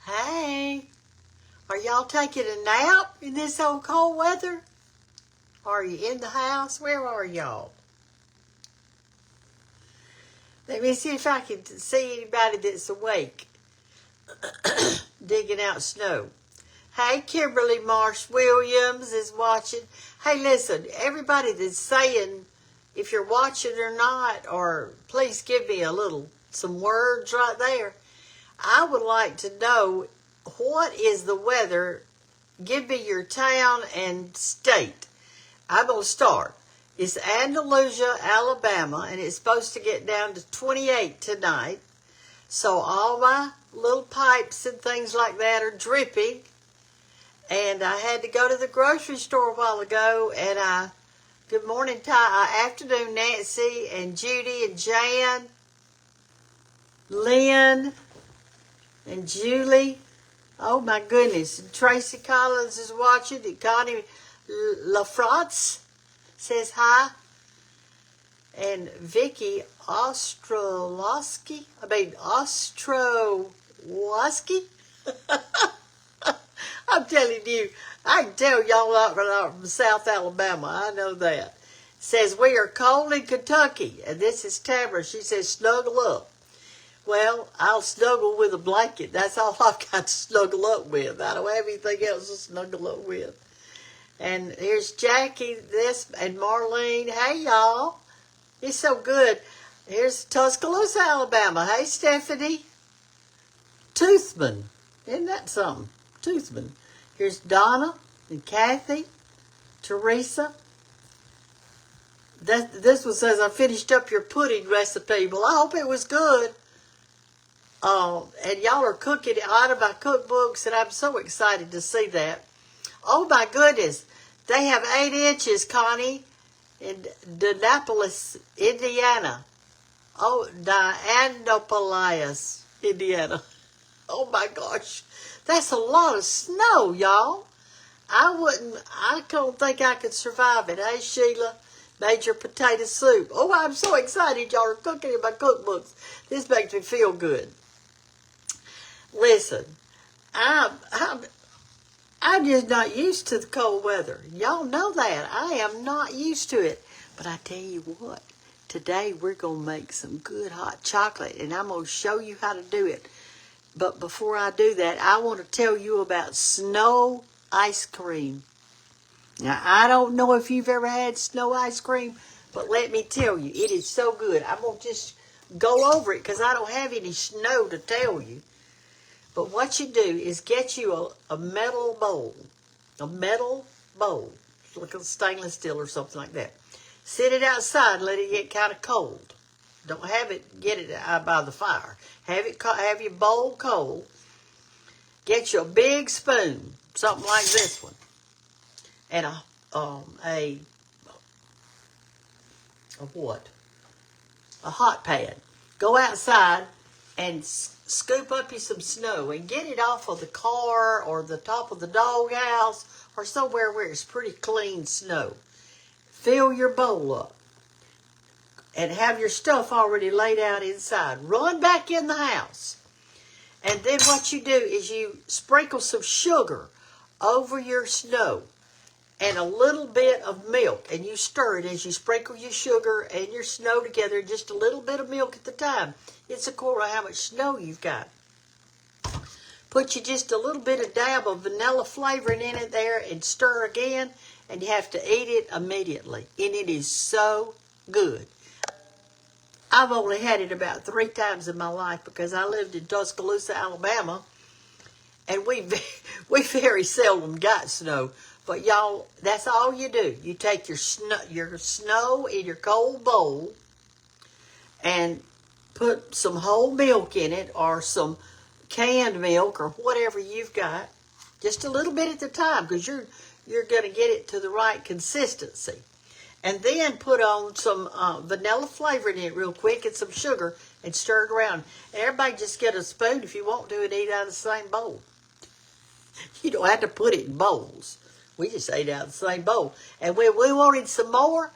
Hey, are y'all taking a nap in this old cold weather? Are you in the house? Where are y'all? Let me see if I can see anybody that's awake digging out snow. Hey, Kimberly Marsh Williams is watching. Hey, listen, everybody that's saying if you're watching or not, or please give me some words right there. I would like to know, what is the weather? Give me your town and state. I'm going to start. It's Andalusia, Alabama, and it's supposed to get down to 28 tonight. So all my little pipes and things like that are dripping. And I had to go to the grocery store a while ago, and good morning, afternoon, Nancy and Judy and Jan, Lynn and Julie. Oh my goodness. And Tracy Collins is watching, and Connie LaFrance says hi. And Vicky Ostrowoski. I'm telling you, I can tell y'all out from South Alabama. I know that. Says, we are cold in Kentucky. And this is Tamara. She says, snuggle up. Well, I'll snuggle with a blanket. That's all I've got to snuggle up with. I don't have anything else to snuggle up with. And here's Jackie, and Marlene. Hey, y'all. It's so good. Here's Tuscaloosa, Alabama. Hey, Stephanie. Toothman. Isn't that something? Toothman. Here's Donna and Kathy, Teresa. This one says, I finished up your pudding recipe. Well, I hope it was good. And y'all are cooking out of my cookbooks, and I'm so excited to see that. Oh, my goodness. They have 8 inches, Connie, in Denapolis, Indiana. Oh, Dianopolis, Indiana. Oh, my gosh. That's a lot of snow, y'all. I don't think I could survive it. Hey, Sheila, made your potato soup. Oh, I'm so excited y'all are cooking in my cookbooks. This makes me feel good. Listen, I'm just not used to the cold weather. Y'all know that. I am not used to it. But I tell you what, today we're going to make some good hot chocolate, and I'm going to show you how to do it. But before I do that, I want to tell you about snow ice cream. Now, I don't know if you've ever had snow ice cream, but let me tell you, it is so good. I'm going to just go over it because I don't have any snow to tell you. But what you do is get you a metal bowl. A metal bowl. Like a stainless steel or something like that. Sit it outside and let it get kind of cold. Don't get it out by the fire. Have your bowl cold. Get you a big spoon, something like this one, and a hot pad. Go outside and scoop up you some snow and get it off of the car or the top of the doghouse or somewhere where it's pretty clean snow. Fill your bowl up and have your stuff already laid out inside. Run back in the house. And then what you do is you sprinkle some sugar over your snow and a little bit of milk. And you stir it as you sprinkle your sugar and your snow together, just a little bit of milk at the time. It's according to how much snow you've got. Put you just a little bit of dab of vanilla flavoring in it there and stir again. And you have to eat it immediately. And it is so good. I've only had it about 3 times in my life because I lived in Tuscaloosa, Alabama, and we very seldom got snow. But y'all, that's all you do. You take your snow in your cold bowl and put some whole milk in it or some canned milk or whatever you've got, just a little bit at a time because you're going to get it to the right consistency. And then put on some vanilla flavor in it real quick and some sugar and stir it around. And everybody just get a spoon if you want to and eat out of the same bowl. You don't have to put it in bowls. We just ate out of the same bowl. And when we wanted some more,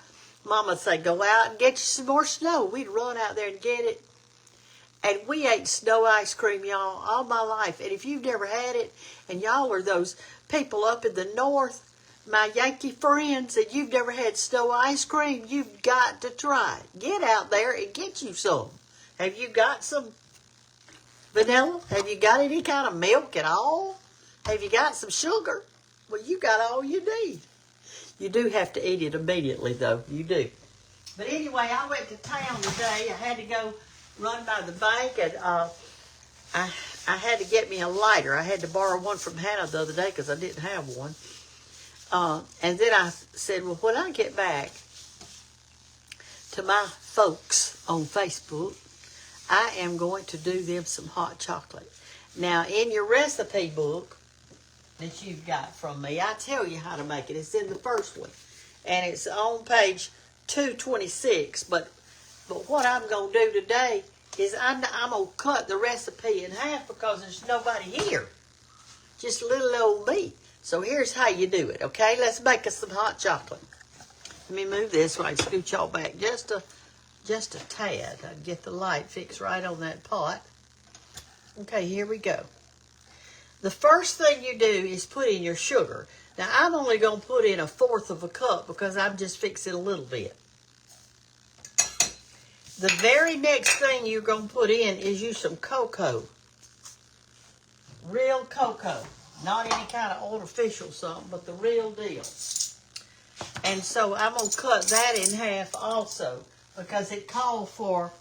Mama would say, go out and get you some more snow. We'd run out there and get it. And we ate snow ice cream, y'all, all my life. And if you've never had it, and y'all are those people up in the north, my Yankee friends, and you've never had snow ice cream, you've got to try it. Get out there and get you some. Have you got some vanilla? Have you got any kind of milk at all? Have you got some sugar? Well, you got all you need. You do have to eat it immediately, though. You do. But anyway, I went to town today. I had to go run by the bank, and I had to get me a lighter. I had to borrow one from Hannah the other day because I didn't have one. And then I said, well, when I get back to my folks on Facebook, I am going to do them some hot chocolate. Now, in your recipe book that you've got from me, I tell you how to make it. It's in the first one, and it's on page 226. But what I'm going to do today is I'm going to cut the recipe in half because there's nobody here. Just little old me. So here's how you do it, okay? Let's make us some hot chocolate. Let me move this so I can scoot y'all back just a tad. I'd get the light fixed right on that pot. Okay, here we go. The first thing you do is put in your sugar. Now, I'm only going to put in 1/4 of a cup because I'm just fixing a little bit. The very next thing you're going to put in is you some cocoa. Real cocoa. Not any kind of artificial something, but the real deal. And so I'm going to cut that in half also because it called for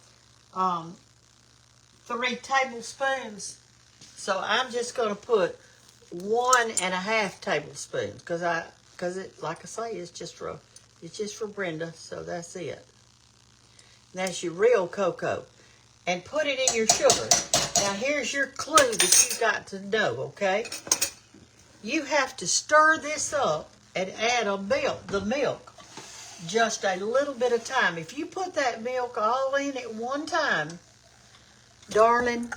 3 tablespoons. So I'm just going to put 1.5 tablespoons because it, like I say, it's just for Brenda. So that's it. That's your real cocoa. And put it in your sugar. Now here's your clue that you got to know, okay? You have to stir this up and add the milk just a little bit of time. If you put that milk all in at one time, darling,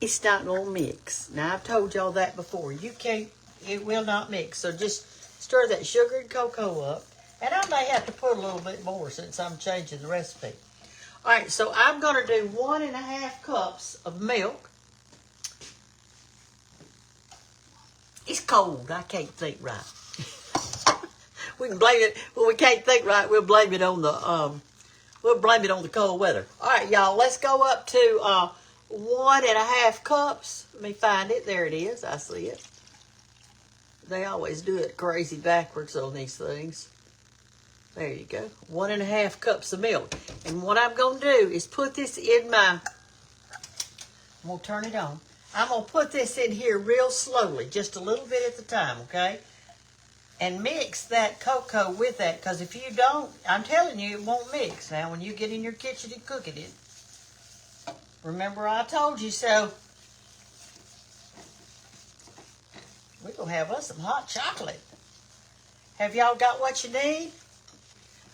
it's not going to mix. Now, I've told y'all that before. It will not mix. So just stir that sugar and cocoa up. And I may have to put a little bit more since I'm changing the recipe. All right, so I'm going to do 1.5 cups of milk. It's cold. I can't think right. We can blame it. When we can't think right, we'll blame it on the cold weather. All right, y'all. Let's go up to 1.5 cups. Let me find it. There it is. I see it. They always do it crazy backwards on these things. There you go. 1.5 cups of milk. And what I'm going to do is put this in I'm going to turn it on. I'm going to put this in here real slowly, just a little bit at the time, okay? And mix that cocoa with that, because if you don't, I'm telling you, it won't mix. Now, when you get in your kitchen and cooking it, remember I told you so. We're going to have us some hot chocolate. Have y'all got what you need?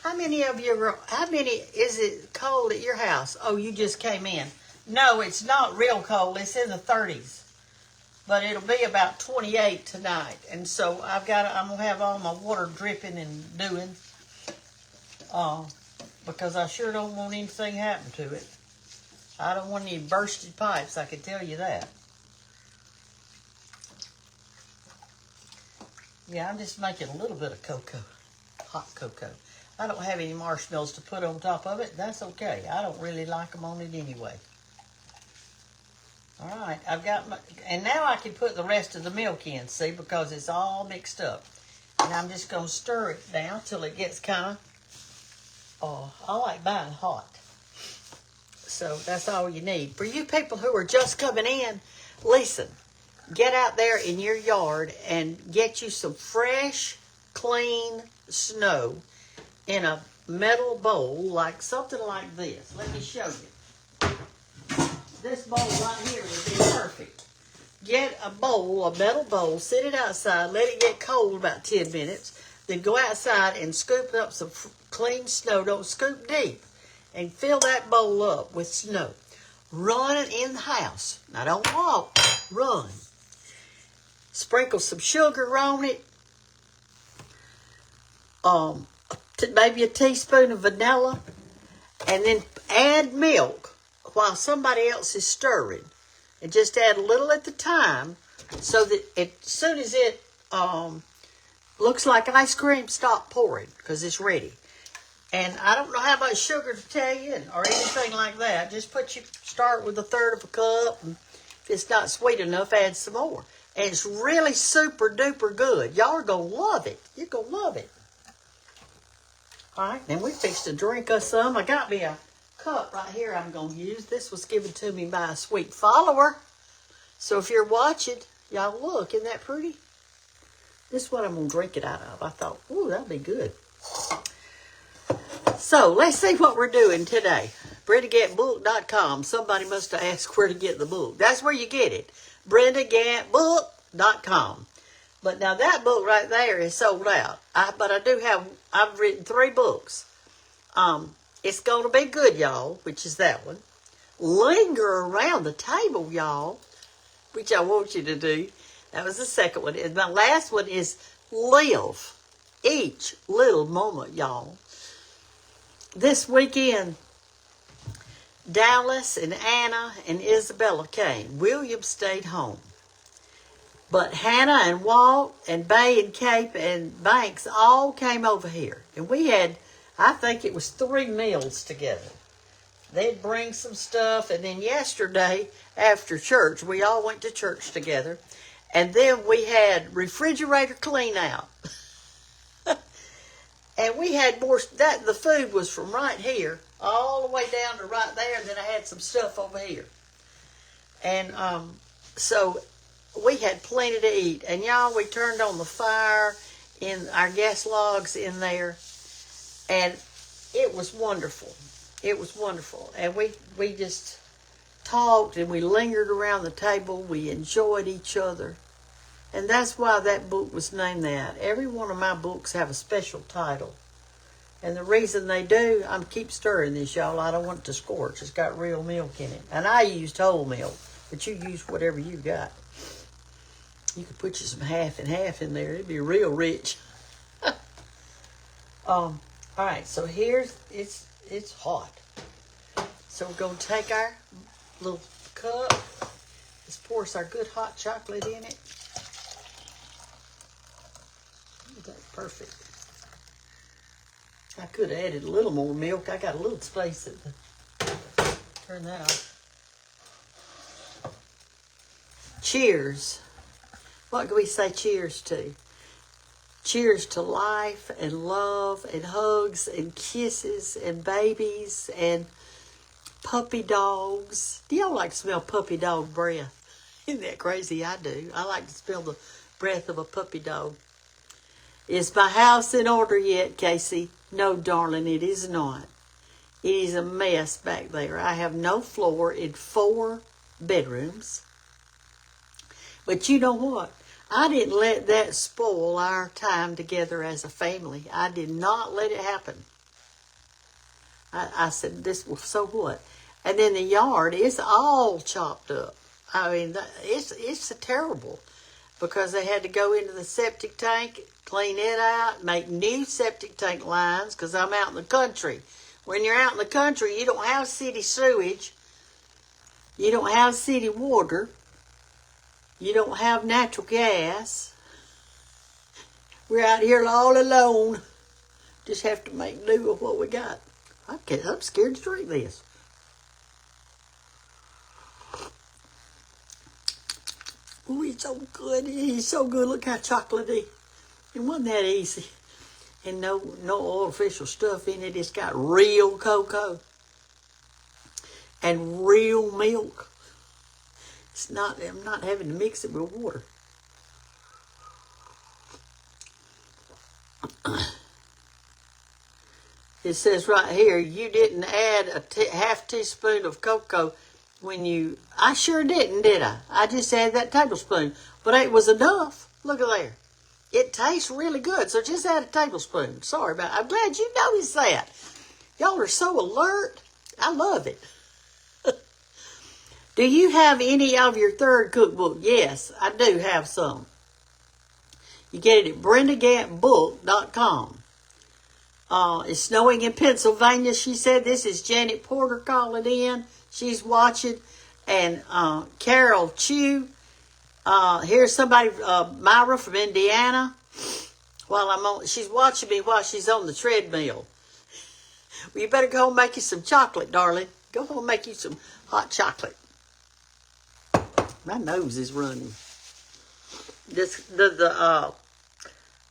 How many is it cold at your house? Oh, you just came in. No, it's not real cold. It's in the 30s. But it'll be about 28 tonight. And so I'm going to have all my water dripping and doing. Because I sure don't want anything happen to it. I don't want any bursted pipes, I can tell you that. Yeah, I'm just making a little bit of cocoa. Hot cocoa. I don't have any marshmallows to put on top of it. That's okay. I don't really like them on it anyway. All right, and now I can put the rest of the milk in, see, because it's all mixed up. And I'm just going to stir it now till it gets kind of, I like mine hot. So that's all you need. For you people who are just coming in, listen, get out there in your yard and get you some fresh, clean snow in a metal bowl, like something like this. Let me show you. This bowl right here would be perfect. Get a metal bowl, sit it outside, let it get cold about 10 minutes, then go outside and scoop up some clean snow. Don't scoop deep. And fill that bowl up with snow. Run it in the house. Now don't walk, run. Sprinkle some sugar on it. Maybe a teaspoon of vanilla. And then add milk. while somebody else is stirring. And just add a little at the time so that as soon as it looks like ice cream, stop pouring because it's ready. And I don't know how much sugar to tell you or anything like that. Just start with 1/3 of a cup. And if it's not sweet enough, add some more. And it's really super duper good. Y'all are going to love it. You're going to love it. All right, then we fixed to drink us some. I got me a cup right here I'm going to use. This was given to me by a sweet follower. So if you're watching, y'all look, isn't that pretty? This is what I'm going to drink it out of. I thought, ooh, that'll be good. So let's see what we're doing today. BrendaGantBook.com. Somebody must have asked where to get the book. That's where you get it. BrendaGantBook.com. But now that book right there is sold out. I've written 3 books. It's going to be good, y'all, which is that one. Linger around the table, y'all, which I want you to do. That was the second one. And my last one is live each little moment, y'all. This weekend, Dallas and Anna and Isabella came. William stayed home. But Hannah and Walt and Bay and Cape and Banks all came over here. And we had, I think it was 3 meals together. They'd bring some stuff. And then yesterday, after church, we all went to church together. And then we had refrigerator clean out. And we had more, the food was from right here, all the way down to right there. And then I had some stuff over here. And so we had plenty to eat. And y'all, we turned on the fire in our gas logs in there. And it was wonderful. It was wonderful. And we just talked and we lingered around the table. We enjoyed each other. And that's why that book was named that. Every one of my books have a special title. And the reason they do, I'm keep stirring this, y'all. I don't want it to scorch. It's got real milk in it. And I used whole milk. But you use whatever you got. You could put you some half and half in there. It'd be real rich. All right, so here's, it's hot. So we're going to take our little cup. Let's pour us our good hot chocolate in it. That's perfect. I could have added a little more milk. I got a little space at the, turn that off. Cheers. What do we say cheers to? Cheers to life and love and hugs and kisses and babies and puppy dogs. Do y'all like to smell puppy dog breath? Isn't that crazy? I do. I like to smell the breath of a puppy dog. Is my house in order yet, Casey? No, darling, it is not. It is a mess back there. I have no floor in 4 bedrooms. But you know what? I didn't let that spoil our time together as a family. I did not let it happen. I said, so what? And then the yard is all chopped up. I mean, it's terrible because they had to go into the septic tank, clean it out, make new septic tank lines because I'm out in the country. When you're out in the country, you don't have city sewage. You don't have city water. You don't have natural gas. We're out here all alone. Just have to make do with what we got. I'm scared to drink this. Oh, it's so good. It's so good. Look how chocolatey. It wasn't that easy. And no artificial stuff in it. It's got real cocoa. And real milk. I'm not having to mix it with water. It says right here, you didn't add a half teaspoon of cocoa when you... I sure didn't, did I? I just added that tablespoon. But it was enough. Look at there. It tastes really good, so just add a tablespoon. Sorry about it. I'm glad you noticed that. Y'all are so alert. I love it. Do you have any of your third cookbook? Yes, I do have some. You get it at BrendaGantBook.com. It's snowing in Pennsylvania, she said. This is Janet Porter calling in. she's watching, and Carol Chew. Here's somebody, Myra from Indiana. She's watching me while she's on the treadmill. Well, you better go and make you some chocolate, darling. Go home and make you some hot chocolate. My nose is running.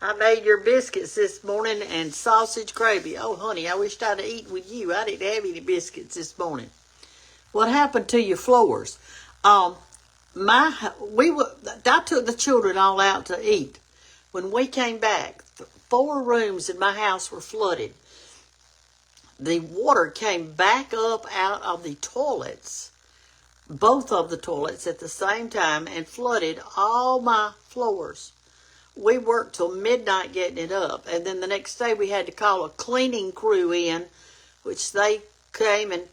I made your biscuits this morning and sausage gravy. Oh, honey, I wished I'd have eaten with you. I didn't have any biscuits this morning. What happened to your floors? I took the children all out to eat. When we came back, 4 rooms in my house were flooded. The water came back up out of the toilets, both of the toilets at the same time, and flooded all my floors. We worked till midnight getting it up, and then the next day we had to call a cleaning crew in, which they came and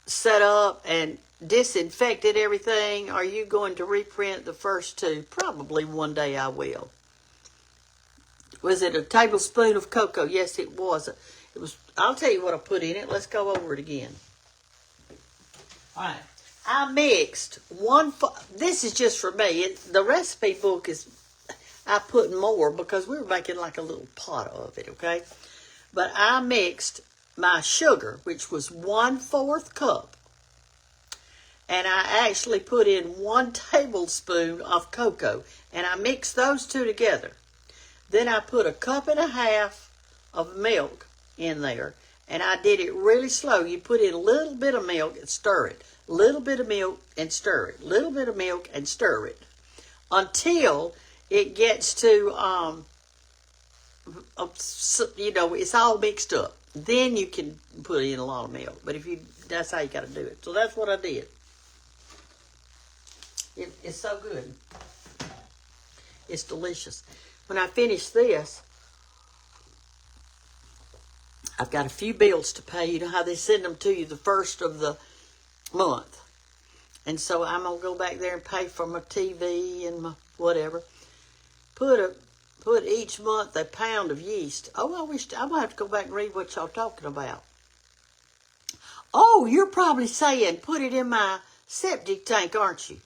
set up and disinfected everything. Are you going to reprint the first 2? Probably one day I will. Was it a tablespoon of cocoa? Yes, it was. It was. I'll tell you what I put in it. Let's go over it again. All right. I mixed this is just for me. The recipe book is, I put more because we were making like a little pot of it, okay? But I mixed my sugar, which was 1/4 cup. And I actually put in 1 tablespoon of cocoa. And I mixed those 2 together. Then I put 1.5 cups of milk in there. And I did it really slow. You put in a little bit of milk and stir it. Little bit of milk and stir it. Little bit of milk and stir it. Until it gets to, it's all mixed up. Then you can put in a lot of milk. But that's how you got to do it. So that's what I did. It's so good. It's delicious. When I finish this, I've got a few bills to pay. You know how they send them to you the first of the month. And so I'm going to go back there and pay for my TV and my whatever. Put each month a pound of yeast. Oh, I might have to go back and read what y'all talking about. Oh, you're probably saying put it in my septic tank, aren't you?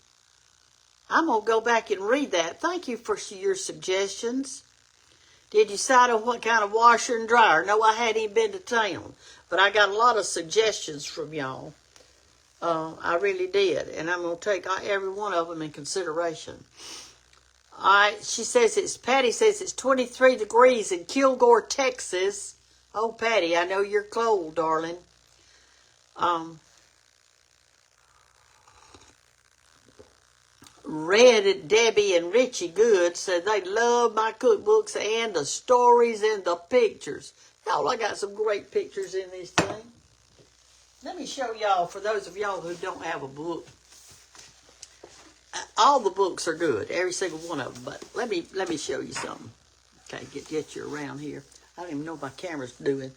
I'm going to go back and read that. Thank you for your suggestions. Did you decide on what kind of washer and dryer? No, I hadn't even been to town. But I got a lot of suggestions from y'all. I really did. And I'm going to take every one of them in consideration. All right, Patty says it's 23 degrees in Kilgore, Texas. Oh, Patty, I know you're cold, darling. Red, Debbie, and Richie Good said they love my cookbooks and the stories and the pictures. Y'all, I got some great pictures in this thing. Let me show y'all, for those of y'all who don't have a book. All the books are good, every single one of them. But let me show you something. Okay, get you around here. I don't even know what my camera's doing.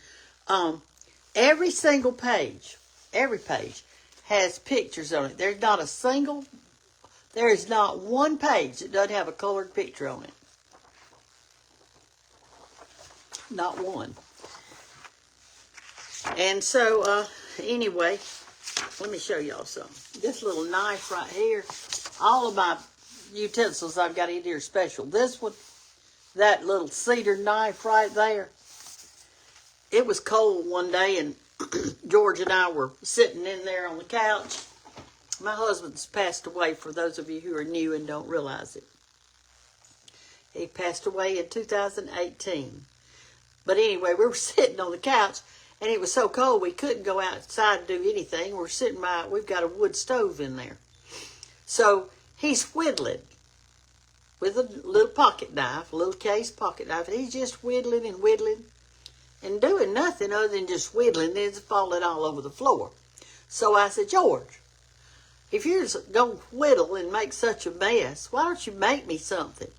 Every single page, every page has pictures on it. There is not one page that doesn't have a colored picture on it. Not one. And so, anyway, let me show y'all something. This little knife right here, all of my utensils I've got in here are special. This one, that little cedar knife right there, it was cold one day and George and I were sitting in there on the couch. My husband's passed away, for those of you who are new and don't realize it. He passed away in 2018. But anyway, we were sitting on the couch, and it was so cold we couldn't go outside and do anything. We've got a wood stove in there. So he's whittling with a little pocket knife, a little case pocket knife. He's just whittling and doing nothing other than just whittling. Then it's falling all over the floor. So I said, George, if you're going to whittle and make such a mess, why don't you make me something?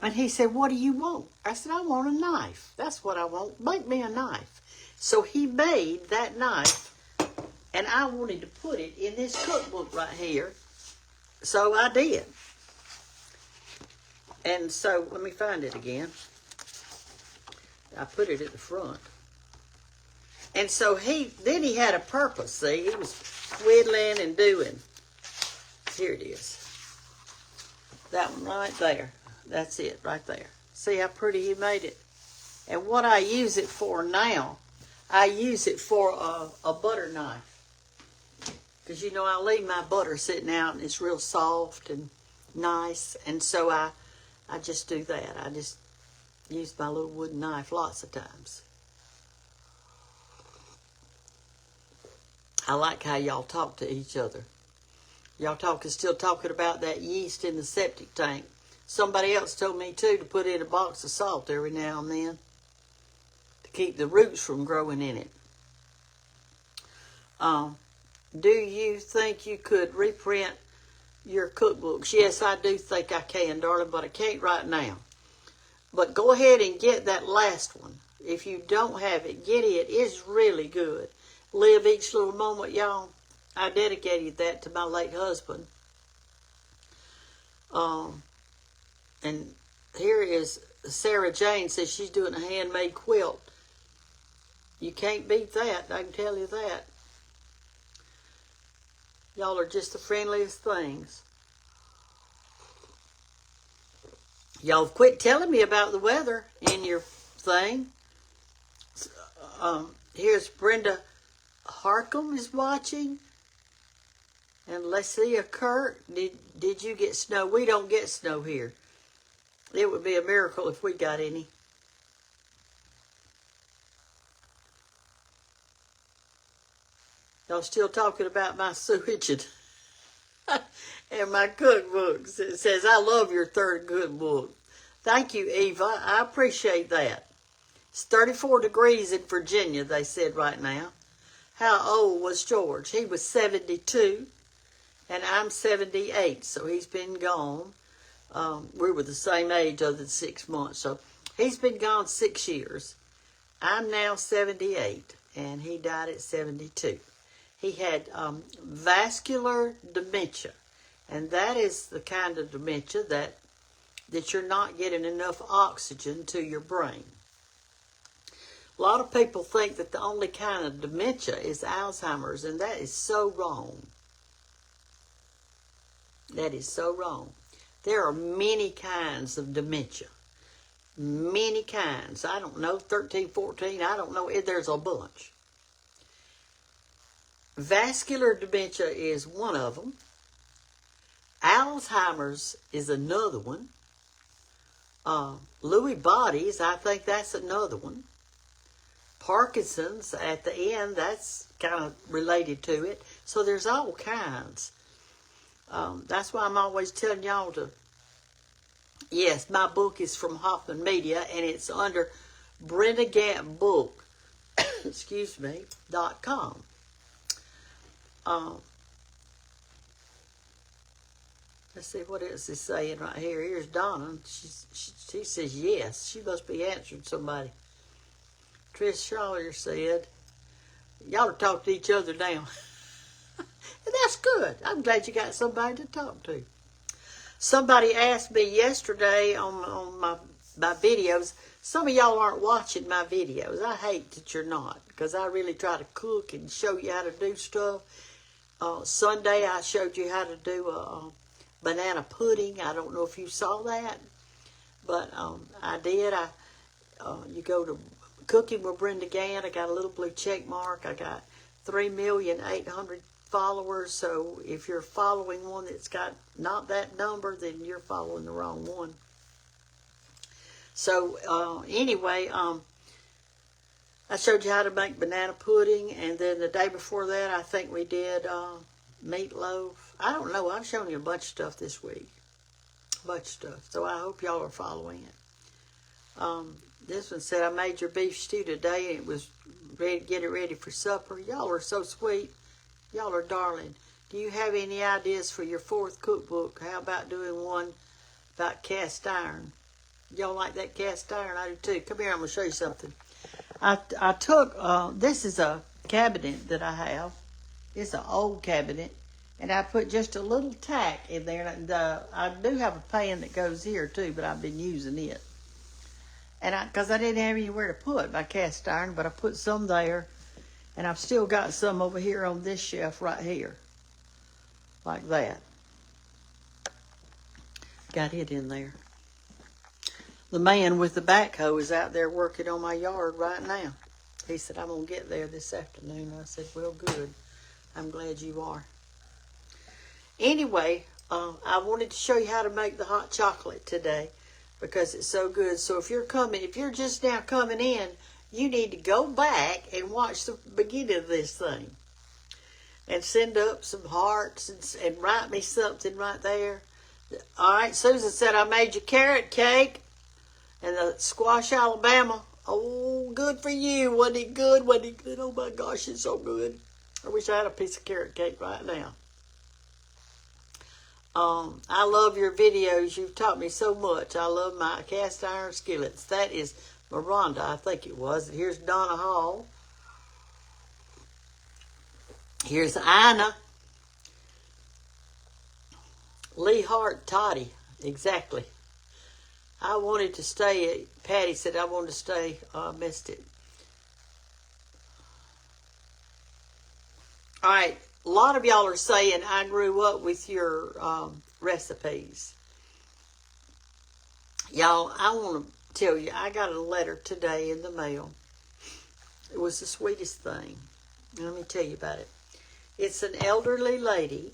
And he said, what do you want? I said, I want a knife. That's what I want. Make me a knife. So he made that knife, and I wanted to put it in this cookbook right here. So I did. And so, let me find it again. I put it at the front. And so then he had a purpose, see? He was whittling and doing. Here it is. That one right there. That's it, right there. See how pretty he made it? And what I use it for now, I use it for a butter knife. Because, you know, I leave my butter sitting out and it's real soft and nice. And so I just do that. I just use my little wooden knife lots of times. I like how y'all talk to each other. Y'all still talking about that yeast in the septic tank. Somebody else told me, too, to put in a box of salt every now and then to keep the roots from growing in it. Do you think you could reprint your cookbooks? Yes, I do think I can, darling, but I can't right now. But go ahead and get that last one. If you don't have it, get it. It's really good. Live each little moment, y'all. I dedicated that to my late husband. And here is Sarah Jane says she's doing a handmade quilt. You can't beat that, I can tell you that. Y'all are just the friendliest things. Y'all quit telling me about the weather in your thing. Here's Brenda Harcum is watching. And Lecia Kurt, did you get snow? We don't get snow here. It would be a miracle if we got any. Y'all still talking about my sewage and my cookbooks. It says, I love your third cookbook. Thank you, Eva. I appreciate that. It's 34 degrees in Virginia, they said right now. How old was George? He was 72, and I'm 78, so he's been gone. We were the same age other than 6 months, so he's been gone 6 years. I'm now 78, and he died at 72. He had vascular dementia, and that is the kind of dementia that you're not getting enough oxygen to your brain. A lot of people think that the only kind of dementia is Alzheimer's, and that is so wrong. That is so wrong. There are many kinds of dementia. Many kinds. I don't know, 13, 14, I don't know. There's a bunch. Vascular dementia is one of them. Alzheimer's is another one. Lewy bodies, I think that's another one. Parkinson's at the end, that's kind of related to it. So there's all kinds. That's why I'm always telling y'all to, yes, my book is from Hoffman Media, and it's under Brenda Gant Book, .com. Let's see, what else is saying right here. Here's Donna. She says yes. She must be answering somebody. Trish Schroyer said, y'all are talking to each other now. And that's good. I'm glad you got somebody to talk to. Somebody asked me yesterday on my videos, some of y'all aren't watching my videos. I hate that you're not, because I really try to cook and show you how to do stuff. Sunday I showed you how to do a banana pudding. I don't know if you saw that, but I did. You go to Cooking with Brenda Gant. I got a little blue check mark. I got 3,800,000 followers. So if you're following one that's got not that number, then you're following the wrong one. So anyway, I showed you how to make banana pudding, and then the day before that, I think we did meatloaf. I don't know. I've shown you a bunch of stuff this week. A bunch of stuff. So I hope y'all are following it. This one said, I made your beef stew today, and it was ready. Get it ready for supper. Y'all are so sweet. Y'all are darling. Do you have any ideas for your 4th cookbook? How about doing one about cast iron? Y'all like that cast iron? I do too. Come here, I'm going to show you something. I took, this is a cabinet that I have. It's an old cabinet. And I put just a little tack in there. And I do have a pan that goes here too, but I've been using it. And because I didn't have anywhere to put my cast iron, but I put some there. And I've still got some over here on this shelf right here. Like that. Got it in there. The man with the backhoe is out there working on my yard right now. He said, I'm going to get there this afternoon. I said, well, good. I'm glad you are. Anyway, I wanted to show you how to make the hot chocolate today because it's so good. So if you're just now coming in, you need to go back and watch the beginning of this thing. And send up some hearts and write me something right there. All right, Susan said, I made you carrot cake and the squash Alabama. Oh, good for you. Wasn't it good? Wasn't it good? Oh, my gosh, it's so good. I wish I had a piece of carrot cake right now. I love your videos. You've taught me so much. I love my cast iron skillets. That is Miranda, I think it was. Here's Donna Hall. Here's Ina. Lee Hart Toddy. Exactly. I wanted to stay. Patty said I wanted to stay. I missed it. All right. A lot of y'all are saying I grew up with your recipes. Y'all, I want to tell you, I got a letter today in the mail. It was the sweetest thing. Let me tell you about it. It's an elderly lady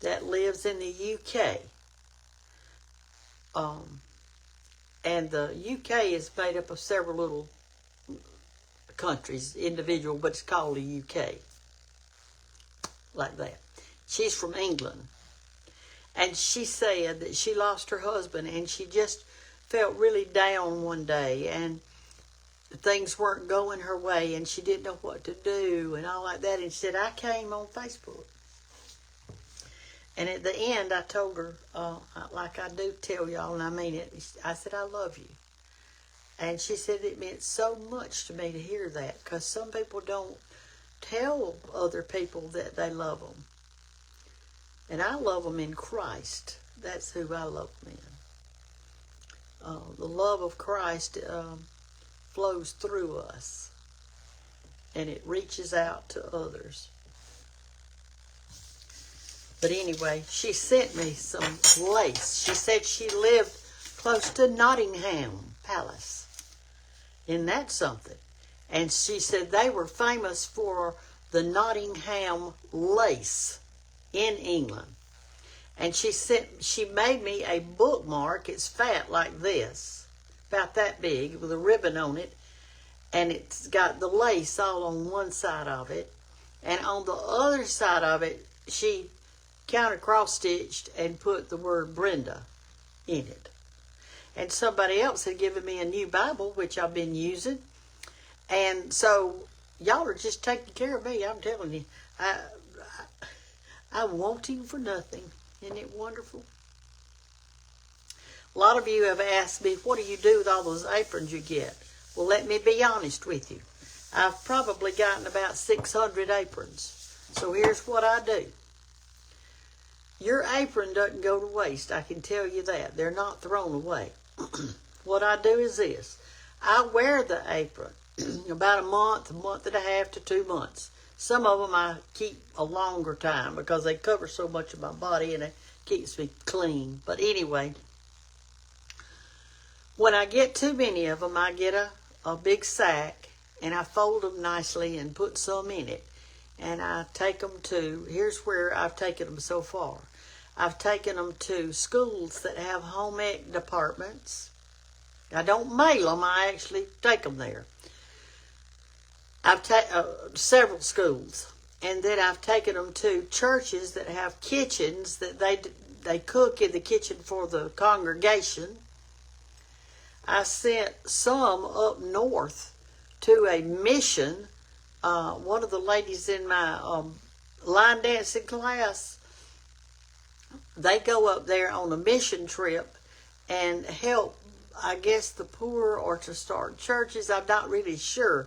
that lives in the UK. And the UK is made up of several little countries, individual, but it's called the UK. Like that. She's from England. And she said that she lost her husband and she just felt really down one day and things weren't going her way and she didn't know what to do and all like that. And she said, I came on Facebook. And at the end, I told her, like I do tell y'all, and I mean it, I said, I love you. And she said it meant so much to me to hear that because some people don't tell other people that they love them. And I love them in Christ. That's who I love them in. The love of Christ flows through us. And it reaches out to others. But anyway, she sent me some lace. She said she lived close to Nottingham Palace. Isn't that something? And she said they were famous for the Nottingham lace in England. And she made me a bookmark. It's fat like this, about that big, with a ribbon on it. And it's got the lace all on one side of it. And on the other side of it, she counter cross-stitched and put the word Brenda in it. And somebody else had given me a new Bible, which I've been using. And so y'all are just taking care of me. I'm telling you, I want you for nothing. Isn't it wonderful? A lot of you have asked me, what do you do with all those aprons you get? Well, let me be honest with you. I've probably gotten about 600 aprons. So here's what I do. Your apron doesn't go to waste, I can tell you that. They're not thrown away. What I do is this. I wear the apron about a month and a half to 2 months. Some of them I keep a longer time because they cover so much of my body and it keeps me clean. But anyway, when I get too many of them, I get a big sack and I fold them nicely and put some in it. And I take them to, here's where I've taken them so far. I've taken them to schools that have home ec departments. I don't mail them, I actually take them there. I've taken several schools. And then I've taken them to churches that have kitchens that they cook in the kitchen for the congregation. I sent some up north to a mission. One of the ladies in my line dancing class, they go up there on a mission trip and help, I guess, the poor or to start churches. I'm not really sure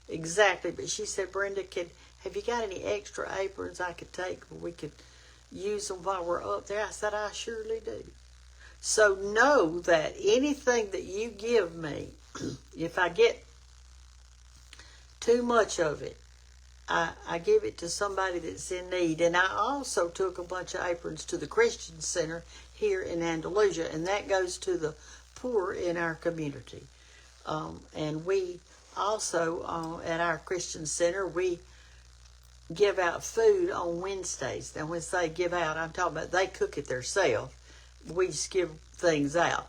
exactly, but she said, Brenda, have you got any extra aprons I could take where we could use them while we're up there? I said, I surely do. So know that anything that you give me, if I get too much of it, I give it to somebody that's in need. And I also took a bunch of aprons to the Christian Center here in Andalusia, and that goes to the poor in our community. And we also, at our Christian Center, we give out food on Wednesdays. Now, when I say give out, I'm talking about they cook it themselves. We just give things out.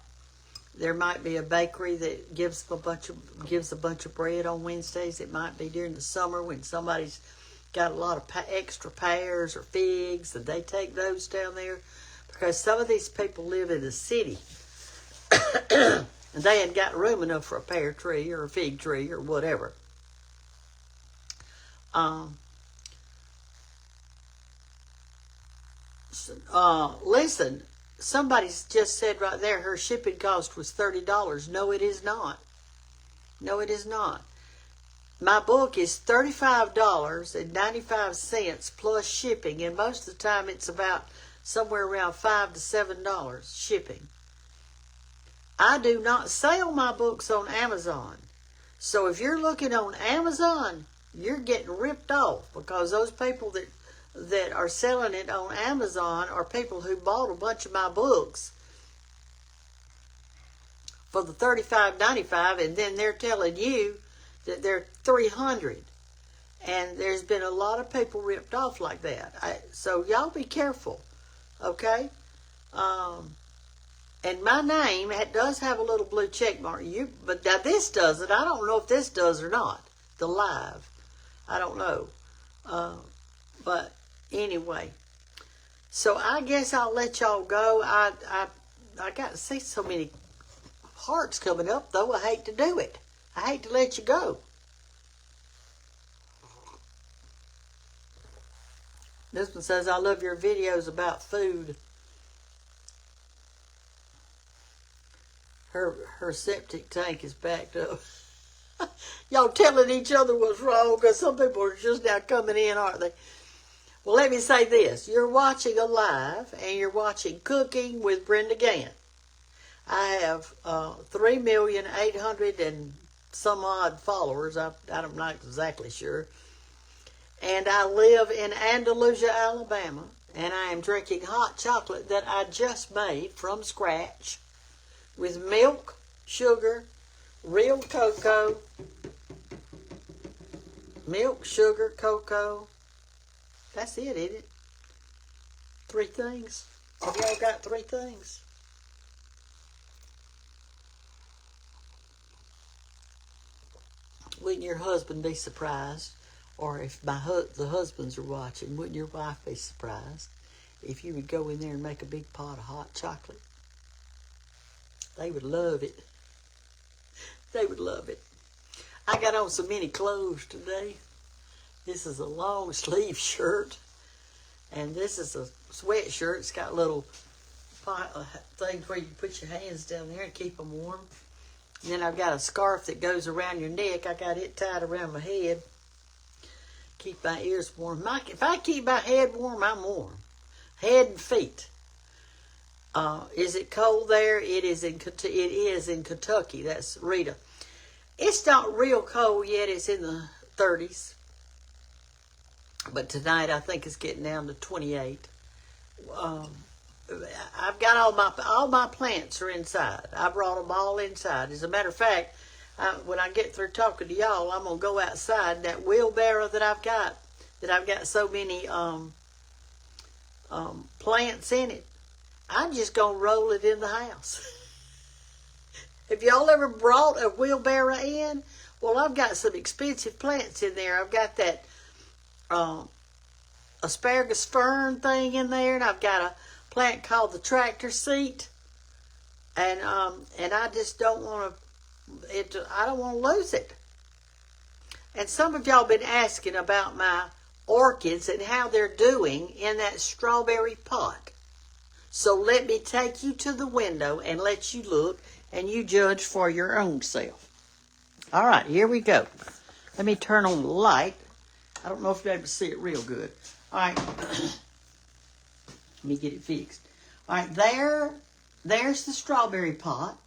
There might be a bakery that gives a bunch of bread on Wednesdays. It might be during the summer when somebody's got a lot of extra pears or figs, and they take those down there because some of these people live in the city and they ain't got room enough for a pear tree or a fig tree or whatever. Listen. Somebody's just said right there her shipping cost was $30. No, it is not. No, it is not. My book is $35.95 plus shipping, and most of the time it's about somewhere around $5 to $7 shipping. I do not sell my books on Amazon. So if you're looking on Amazon, you're getting ripped off because those people that are selling it on Amazon are people who bought a bunch of my books for the $35.95, and then they're telling you that they're $300. And there's been a lot of people ripped off like that. So y'all be careful, okay? And my name does have a little blue check mark. But now this doesn't. I don't know if this does or not. The live, I don't know. But anyway, so I guess I'll let y'all go. I got to see so many hearts coming up, though. I hate to do it. I hate to let you go. This one says, I love your videos about food. Her septic tank is backed up. Y'all telling each other what's wrong because some people are just now coming in, aren't they? Well, let me say this. You're watching a live, and you're watching Cooking with Brenda Gann. I have 3,800,000 and some odd followers. I'm not exactly sure. And I live in Andalusia, Alabama, and I am drinking hot chocolate that I just made from scratch with milk, sugar, real cocoa, milk, sugar, cocoa. That's it, isn't it? 3 things. Have y'all got 3 things? Wouldn't your husband be surprised? Or if the husbands are watching, wouldn't your wife be surprised if you would go in there and make a big pot of hot chocolate? They would love it. They would love it. I got on so many clothes today. This is a long sleeve shirt, and this is a sweatshirt. It's got little things where you put your hands down there and keep them warm. And then I've got a scarf that goes around your neck. I got it tied around my head. Keep my ears warm. If I keep my head warm, I'm warm. Head and feet. Is it cold there? It is in Kentucky. That's Rita. It's not real cold yet. It's in the 30s. But tonight I think it's getting down to 28. I've got all my plants are inside. I brought them all inside. As a matter of fact, when I get through talking to y'all, I'm gonna go outside. That wheelbarrow that I've got so many plants in it. I'm just gonna roll it in the house. Have y'all ever brought a wheelbarrow in? Well, I've got some expensive plants in there. I've got that asparagus fern thing in there, and I've got a plant called the tractor seat, and I just don't want to. I don't want to lose it. And some of y'all been asking about my orchids and how they're doing in that strawberry pot. So let me take you to the window and let you look, and you judge for your own self. All right, here we go. Let me turn on the light. I don't know if you'll be able to see it real good. All right. Let me get it fixed. All right, there's the strawberry pot.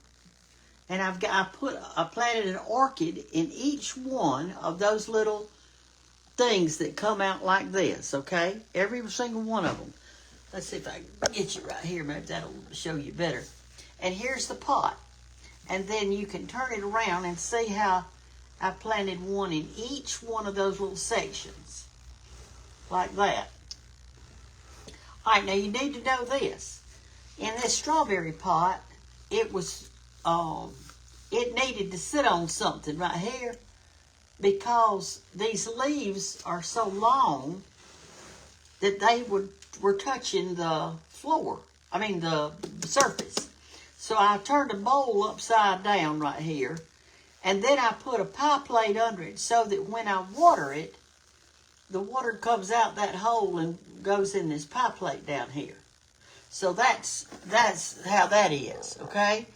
And I planted an orchid in each one of those little things that come out like this, okay? Every single one of them. Let's see if I can get you right here. Maybe that'll show you better. And here's the pot. And then you can turn it around and see how I planted one in each one of those little sections. Like that. All right, now you need to know this. In this strawberry pot, it was, it needed to sit on something right here because these leaves are so long that they were touching the floor. I mean the surface. So I turned the bowl upside down right here, and then I put a pie plate under it so that when I water it, the water comes out that hole and goes in this pie plate down here. So that's how that is, okay?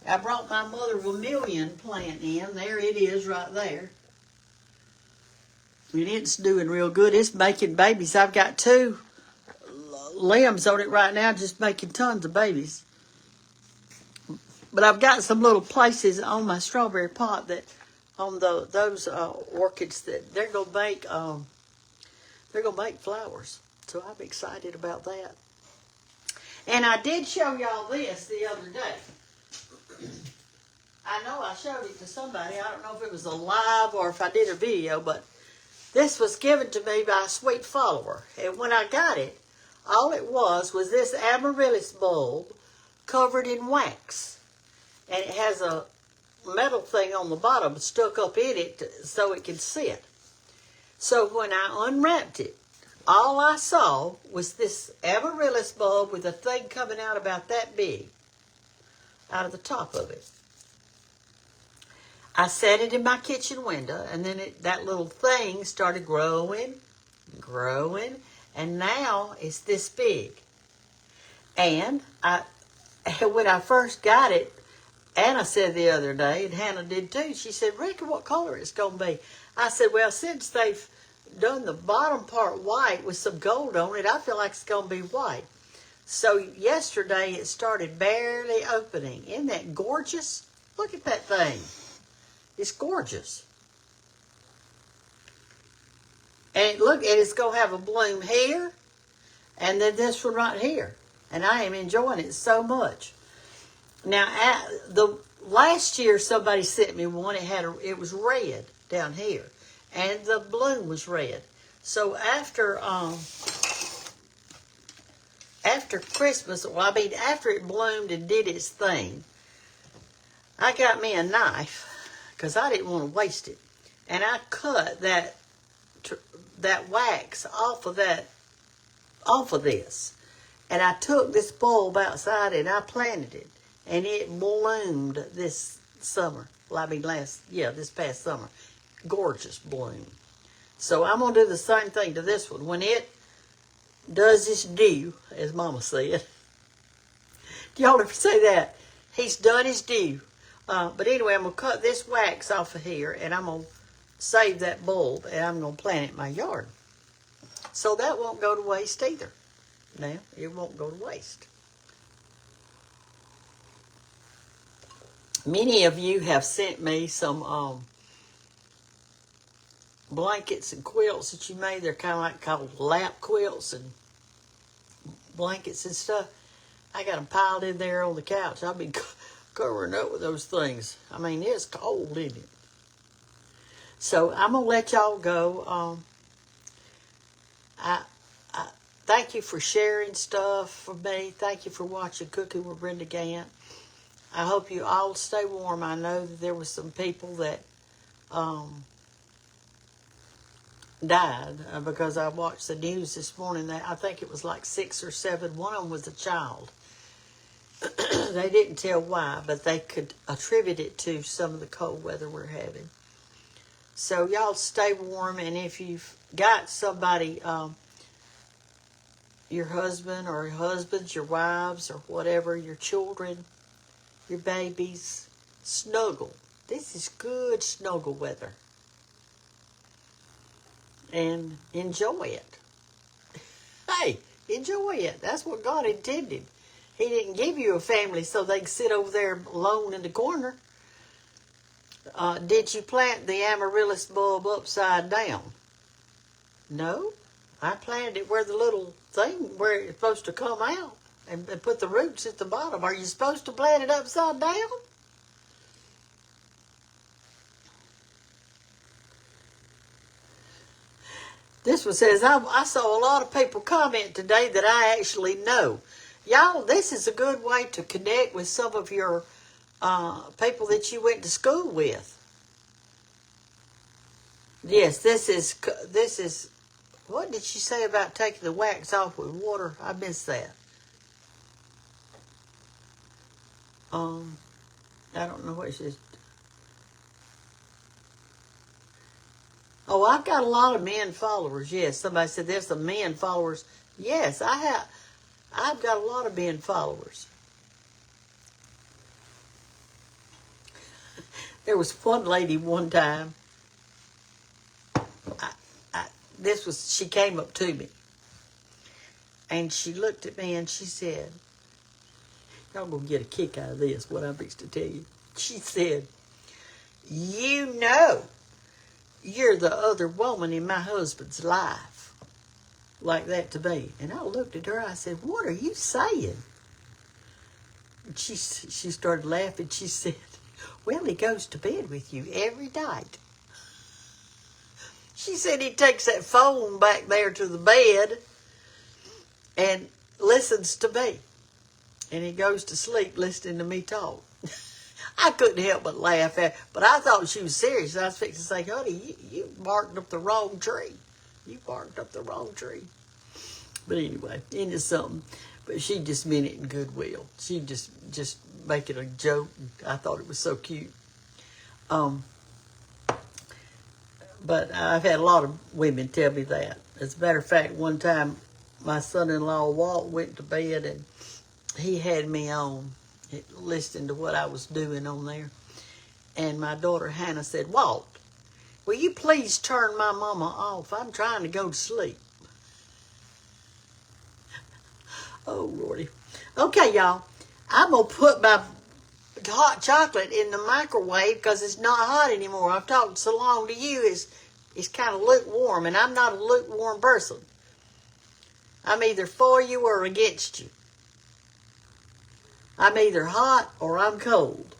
I brought my mother vermilion plant in. There it is right there. And it's doing real good. It's making babies. I've got 2 limbs on it right now, just making tons of babies. But I've got some little places on my strawberry pot that on those orchids that they're gonna make flowers. So I'm excited about that. And I did show y'all this the other day. I know I showed it to somebody. I don't know if it was a live or if I did a video, but this was given to me by a sweet follower. And when I got it, all it was this amaryllis bulb covered in wax. And it has a metal thing on the bottom stuck up in it so it can sit. So when I unwrapped it, all I saw was this amaryllis bulb with a thing coming out about that big out of the top of it. I set it in my kitchen window, and then that little thing started growing, and now it's this big. And when I first got it, Anna said the other day, and Hannah did too, she said, "Reckon what color it's going to be?" I said, "Well, since they've done the bottom part white with some gold on it, I feel like it's going to be white." So yesterday it started barely opening. Isn't that gorgeous? Look at that thing. It's gorgeous. And look, it's going to have a bloom here, and then this one right here. And I am enjoying it so much. Now, the last year somebody sent me one. It was red down here, and the bloom was red. So after Christmas, after it bloomed and did its thing, I got me a knife because I didn't want to waste it, and I cut that wax off of this, and I took this bulb outside and I planted it, and it bloomed this summer. Well, this past summer. Gorgeous bloom. So I'm going to do the same thing to this one. When it does its due, as Mama said. Do y'all ever say that? He's done his due. But anyway, I'm going to cut this wax off of here, and I'm going to save that bulb, and I'm going to plant it in my yard. So that won't go to waste either. Now, it won't go to waste. Many of you have sent me some blankets and quilts that you made. They're kind of like called lap quilts and blankets and stuff. I got them piled in there on the couch. I've been covering up with those things. I mean, it's cold, isn't it? So I'm going to let y'all go. I thank you for sharing stuff for me. Thank you for watching Cooking with Brenda Gant. I hope you all stay warm. I know that there were some people that died because I watched the news this morning. I think it was like 6 or 7. One of them was a child. They didn't tell why, but they could attribute it to some of the cold weather we're having. So y'all stay warm, and if you've got somebody, your husband or husbands, your wives or whatever, your children, your babies, snuggle. This is good snuggle weather. And enjoy it. Hey, enjoy it. That's what God intended. He didn't give you a family so they can sit over there alone in the corner. Did you plant the amaryllis bulb upside down? No, I planted it where the little thing, where it's supposed to come out and put the roots at the bottom. Are you supposed to plant it upside down? This one says, I saw a lot of people comment today that I actually know. Y'all, this is a good way to connect with some of your people that you went to school with. Yes, this is, what did she say about taking the wax off with water? I missed that. I don't know what she says. Oh, I've got a lot of men followers. Yes, somebody said there's some men followers. Yes, I have. I've got a lot of men followers. There was one lady one time. She came up to me, and she looked at me and she said, "Y'all gonna get a kick out of this, what I'm fixing to tell you." She said, "You know, you're the other woman in my husband's life," like that to me. And I looked at her, I said, "What are you saying?" And she started laughing. She said, "Well, he goes to bed with you every night." She said he takes that phone back there to the bed and listens to me. And he goes to sleep listening to me talk. I couldn't help but laugh at her, but I thought she was serious. I was fixing to say, "Honey, you barked up the wrong tree. You barked up the wrong tree." But anyway, into something. But she just meant it in goodwill. She just make it a joke. I thought it was so cute. But I've had a lot of women tell me that. As a matter of fact, one time my son-in-law Walt went to bed and he had me on listening to what I was doing on there. And my daughter Hannah said, "Walt, will you please turn my mama off? I'm trying to go to sleep." Oh, Lordy. Okay, y'all. I'm going to put my hot chocolate in the microwave because it's not hot anymore. I've talked so long to you, it's kind of lukewarm, and I'm not a lukewarm person. I'm either for you or against you. I'm either hot or I'm cold.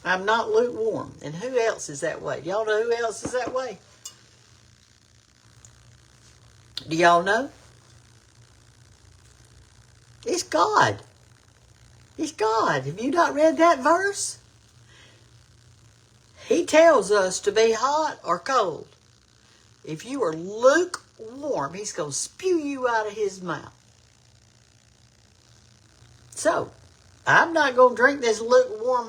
I'm not lukewarm. And who else is that way? Y'all know who else is that way? Do y'all know? It's God. It's God. Have you not read that verse? He tells us to be hot or cold. If you are lukewarm, he's going to spew you out of his mouth. So, I'm not going to drink this lukewarm,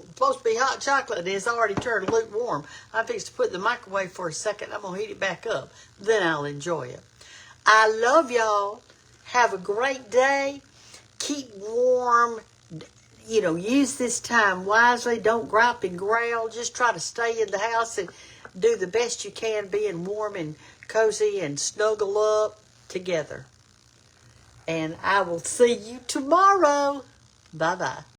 supposed to be hot chocolate, and it's already turned lukewarm. I'm fixed to put it in the microwave for a second. I'm going to heat it back up. Then I'll enjoy it. I love y'all. Have a great day. Keep warm. You know, use this time wisely. Don't gripe and growl. Just try to stay in the house and do the best you can being warm and cozy and snuggle up together. And I will see you tomorrow. Bye-bye.